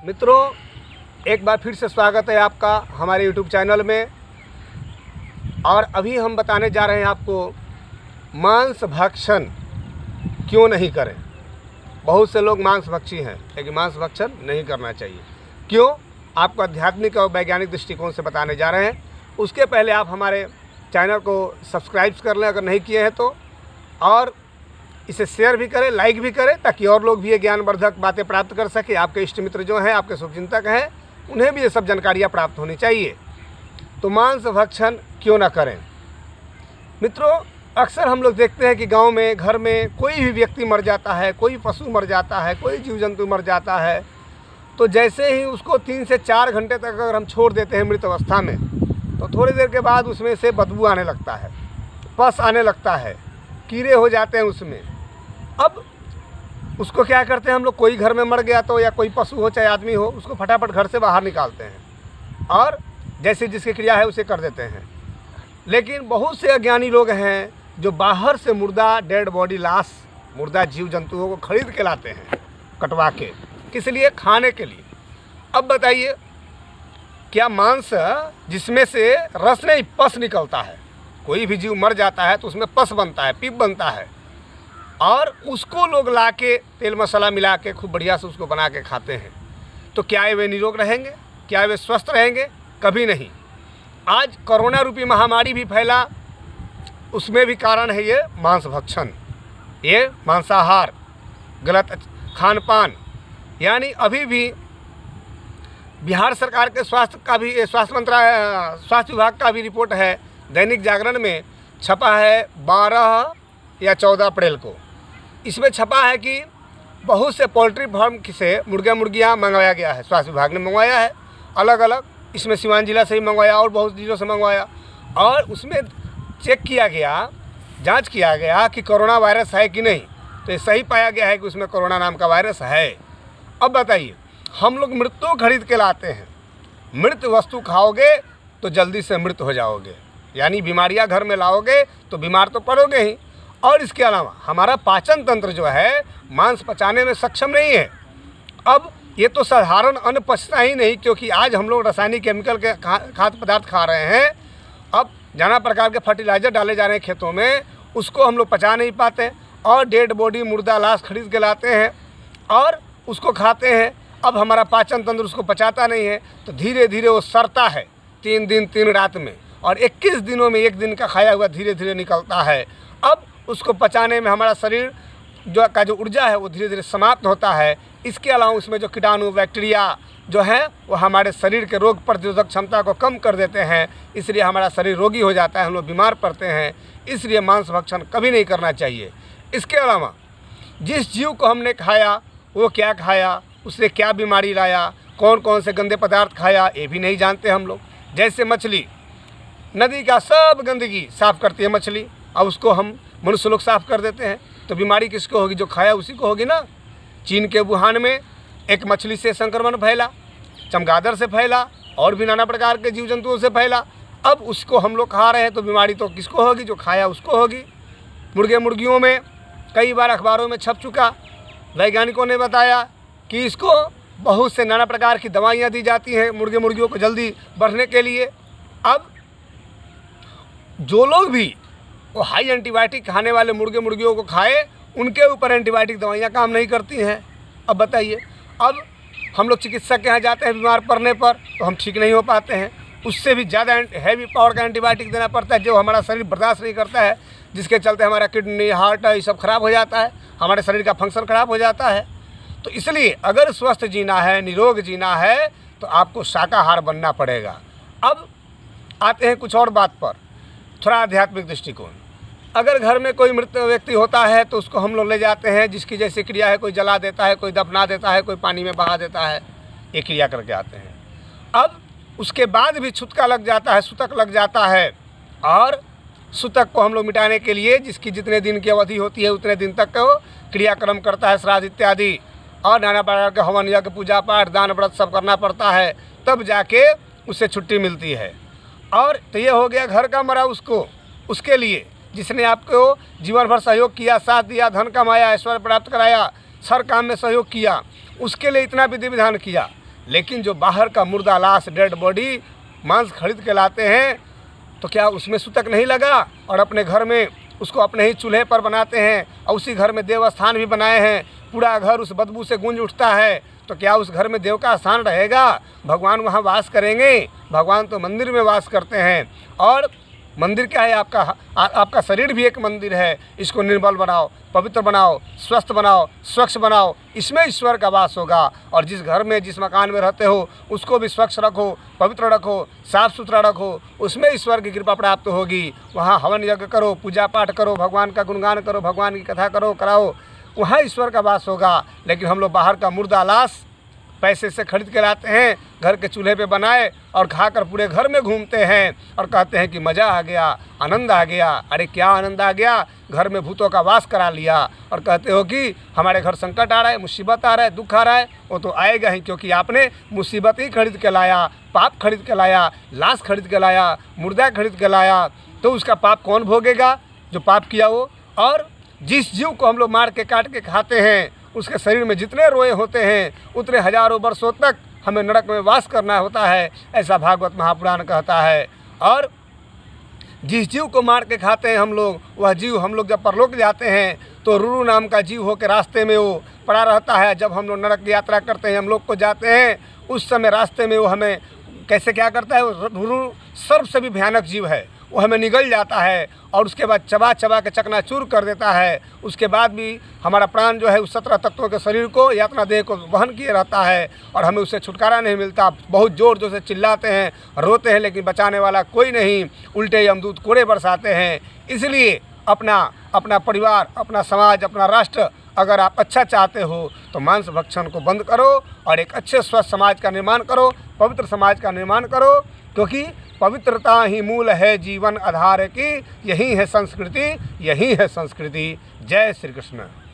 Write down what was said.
मित्रों, एक बार फिर से स्वागत है आपका हमारे YouTube चैनल में। और अभी हम बताने जा रहे हैं आपको मांस भक्षण क्यों नहीं करें। बहुत से लोग मांस भक्षी हैं, लेकिन मांस भक्षण नहीं करना चाहिए। क्यों, आपको आध्यात्मिक और वैज्ञानिक दृष्टिकोण से बताने जा रहे हैं। उसके पहले आप हमारे चैनल को सब्सक्राइब कर लें अगर नहीं किए हैं तो, और इसे शेयर भी करें, लाइक भी करें, ताकि और लोग भी ये ज्ञानवर्धक बातें प्राप्त कर सके। आपके इष्ट मित्र जो हैं, आपके शुभचिंतक हैं, उन्हें भी ये सब जानकारियाँ प्राप्त होनी चाहिए। तो मांस भक्षण क्यों ना करें। मित्रों, अक्सर हम लोग देखते हैं कि गांव में, घर में कोई भी व्यक्ति मर जाता है, कोई पशु मर जाता है, कोई जीव जंतु मर जाता है, तो जैसे ही उसको 3 से 4 घंटे तक अगर हम छोड़ देते हैं मृत अवस्था में, तो थोड़ी देर के बाद उसमें से बदबू आने लगता है, पस आने लगता है, कीड़े हो जाते हैं उसमें। अब उसको क्या करते हैं हम लोग, कोई घर में मर गया तो, या कोई पशु हो चाहे आदमी हो, उसको फटाफट घर से बाहर निकालते हैं और जैसे जिसकी क्रिया है उसे कर देते हैं। लेकिन बहुत से अज्ञानी लोग हैं जो बाहर से मुर्दा, डेड बॉडी, लाश, मुर्दा जीव जंतुओं को खरीद के लाते हैं, कटवा के, किस लिए? खाने के लिए। अब बताइए, क्या मांस जिसमें से रस नहीं पस निकलता है, कोई भी जीव मर जाता है तो उसमें पस बनता है, पीप बनता है, और उसको लोग ला के तेल मसाला मिला के खूब बढ़िया से उसको बना के खाते हैं। तो क्या वे निरोग रहेंगे? क्या वे स्वस्थ रहेंगे? कभी नहीं। आज कोरोना रूपी महामारी भी फैला, उसमें भी कारण है ये मांस भक्षण, ये मांसाहार, गलत खान पान। यानी अभी भी बिहार सरकार के स्वास्थ्य विभाग का भी रिपोर्ट है, दैनिक जागरण में छपा है 12 या 14 अप्रैल को। इसमें छपा है कि बहुत से पोल्ट्री फार्म से मुर्गियाँ मंगवाया गया है, स्वास्थ्य विभाग ने मंगवाया है अलग अलग। इसमें सिवान जिला से ही मंगवाया और बहुत जिलों से मंगवाया, और उसमें चेक किया गया, जांच किया गया कि कोरोना वायरस है कि नहीं। तो ये सही पाया गया है कि उसमें कोरोना नाम का वायरस है। अब बताइए, हम लोग मृत्यु खरीद के लाते हैं, मृत वस्तु खाओगे तो जल्दी से मृत हो जाओगे, यानी बीमारियां घर में लाओगे तो बीमार तो पड़ोगे ही। और इसके अलावा हमारा पाचन तंत्र जो है मांस पचाने में सक्षम नहीं है। अब ये तो साधारण अन्न पचता ही नहीं, क्योंकि आज हम लोग रासायनिक केमिकल के खाद्य पदार्थ खा रहे हैं। अब नाना प्रकार के फर्टिलाइज़र डाले जा रहे हैं खेतों में, उसको हम लोग पचा नहीं पाते, और डेड बॉडी, मुर्दा, लाश खरीद के लाते हैं और उसको खाते हैं। अब हमारा पाचन तंत्र उसको पचाता नहीं है, तो धीरे धीरे वो सड़ता है 3 दिन 3 रात में, और 21 दिनों में 1 दिन का खाया हुआ धीरे धीरे निकलता है। अब उसको पचाने में हमारा शरीर जो ऊर्जा है वो धीरे धीरे समाप्त होता है। इसके अलावा उसमें जो कीटाणु, बैक्टीरिया जो हैं वो हमारे शरीर के रोग प्रतिरोधक क्षमता को कम कर देते हैं, इसलिए हमारा शरीर रोगी हो जाता है, हम लोग बीमार पड़ते हैं। इसलिए मांस भक्षण कभी नहीं करना चाहिए। इसके अलावा जिस जीव को हमने खाया वो क्या खाया, उसने क्या बीमारी लाया, कौन कौन से गंदे पदार्थ खाया, ये भी नहीं जानते हम लोग। जैसे मछली, नदी का सब गंदगी साफ़ करती है मछली, अब उसको हम मनुष्य लोग साफ़ कर देते हैं, तो बीमारी किसको होगी? जो खाया उसी को होगी ना। चीन के वुहान में एक मछली से संक्रमण फैला, चमगादड़ से फैला, और भी नाना प्रकार के जीव जंतुओं से फैला। अब उसको हम लोग खा रहे हैं, तो बीमारी तो किसको होगी? जो खाया उसको होगी। मुर्गियों में कई बार अखबारों में छप चुका, वैज्ञानिकों ने बताया कि इसको बहुत से नाना प्रकार की दवाइयाँ दी जाती हैं मुर्गियों को जल्दी बढ़ने के लिए। अब जो लोग भी वो हाई एंटीबायोटिक खाने वाले मुर्गियों को खाए, उनके ऊपर एंटीबायोटिक दवाइयाँ काम नहीं करती हैं। अब बताइए, अब हम लोग चिकित्सक के यहाँ जाते हैं बीमार पड़ने पर, तो हम ठीक नहीं हो पाते हैं, उससे भी ज़्यादा हैवी पावर का एंटीबायोटिक देना पड़ता है, जो हमारा शरीर बर्दाश्त नहीं करता है, जिसके चलते हमारा किडनी, हार्ट ये सब खराब हो जाता है, हमारे शरीर का फंक्शन खराब हो जाता है। तो इसलिए अगर स्वस्थ जीना है, निरोग जीना है, तो आपको शाकाहार बनना पड़ेगा। अब आते हैं कुछ और बात पर, थोड़ा आध्यात्मिक दृष्टिकोण। अगर घर में कोई मृत व्यक्ति होता है तो उसको हम लोग ले जाते हैं, जिसकी जैसी क्रिया है, कोई जला देता है, कोई दफना देता है, कोई पानी में बहा देता है, ये क्रिया करके आते हैं। अब उसके बाद भी छुतका लग जाता है, सूतक लग जाता है, और सूतक को हम लोग मिटाने के लिए जिसकी जितने दिन की अवधि होती है उतने दिन तक वो क्रियाक्रम करता है, श्राद्ध इत्यादि, और नाना प्रकार के हवन यज्ञ, पूजा पाठ, दान व्रत सब करना पड़ता है, तब जाके उससे छुट्टी मिलती है। और तो ये हो गया घर का मरा उसके लिए जिसने आपको जीवन भर सहयोग किया, साथ दिया, धन कमाया, ऐश्वर्य प्राप्त कराया, हर काम में सहयोग किया, उसके लिए इतना विधि विधान किया। लेकिन जो बाहर का मुर्दा लाश, डेड बॉडी, मांस खरीद के लाते हैं तो क्या उसमें सूतक नहीं लगा? और अपने घर में उसको अपने ही चूल्हे पर बनाते हैं और उसी घर में देवस्थान भी बनाए हैं, पूरा घर उस बदबू से गूंज उठता है, तो क्या उस घर में देव का स्थान रहेगा? भगवान वहाँ वास करेंगे? भगवान तो मंदिर में वास करते हैं। और मंदिर क्या है? आपका शरीर भी एक मंदिर है। इसको निर्मल बनाओ, पवित्र बनाओ, स्वस्थ बनाओ, स्वच्छ बनाओ, इसमें ईश्वर का वास होगा। और जिस घर में, जिस मकान में रहते हो उसको भी स्वच्छ रखो, पवित्र रखो, साफ़ सुथरा रखो, उसमें ईश्वर की कृपा प्राप्त होगी। वहाँ हवन यज्ञ करो, पूजा पाठ करो, भगवान का गुणगान करो, भगवान की कथा करो, कराओ, वहाँ ईश्वर का वास होगा। लेकिन हम लोग बाहर का मुर्दा लाश पैसे से खरीद के लाते हैं, घर के चूल्हे पे बनाए और खाकर पूरे घर में घूमते हैं और कहते हैं कि मज़ा आ गया, आनंद आ गया। अरे क्या आनंद आ गया? घर में भूतों का वास करा लिया और कहते हो कि हमारे घर संकट आ रहा है, मुसीबत आ रहा है, दुख आ रहा है। वो तो आएगा ही, क्योंकि आपने मुसीबत ही खरीद के लाया, पाप खरीद के लाया, लाश खरीद के लाया, मुर्दा खरीद के लाया। तो उसका पाप कौन भोगेगा? जो पाप किया वो। और जिस जीव को हम लोग मार के काट के खाते हैं, उसके शरीर में जितने रोए होते हैं उतने हजारों वर्षों तक हमें नरक में वास करना होता है, ऐसा भागवत महापुराण कहता है। और जिस जीव को मार के खाते हैं हम लोग, वह जीव हम लोग जब परलोक जाते हैं तो रुरु नाम का जीव होकर रास्ते में वो पड़ा रहता है। जब हम लोग नरक की यात्रा करते हैं, हम लोग को जाते हैं, उस समय रास्ते में वो हमें कैसे क्या करता है? वो रुरु सर्व से भी भयानक जीव है, वो हमें निगल जाता है और उसके बाद चबा चबा के चकनाचूर कर देता है। उसके बाद भी हमारा प्राण जो है उस 17 तत्वों के शरीर को, यातना देह को वहन किए रहता है और हमें उससे छुटकारा नहीं मिलता। बहुत जोर जोर से चिल्लाते हैं, रोते हैं, लेकिन बचाने वाला कोई नहीं। उल्टे यमदूत कोड़े बरसाते हैं। इसलिए अपना परिवार, अपना समाज, अपना राष्ट्र अगर आप अच्छा चाहते हो तो मांस भक्षण को बंद करो और एक अच्छे स्वस्थ समाज का निर्माण करो, पवित्र समाज का निर्माण करो, क्योंकि पवित्रता ही मूल है जीवन आधार की। यही है संस्कृति, यही है संस्कृति। जय श्री कृष्ण।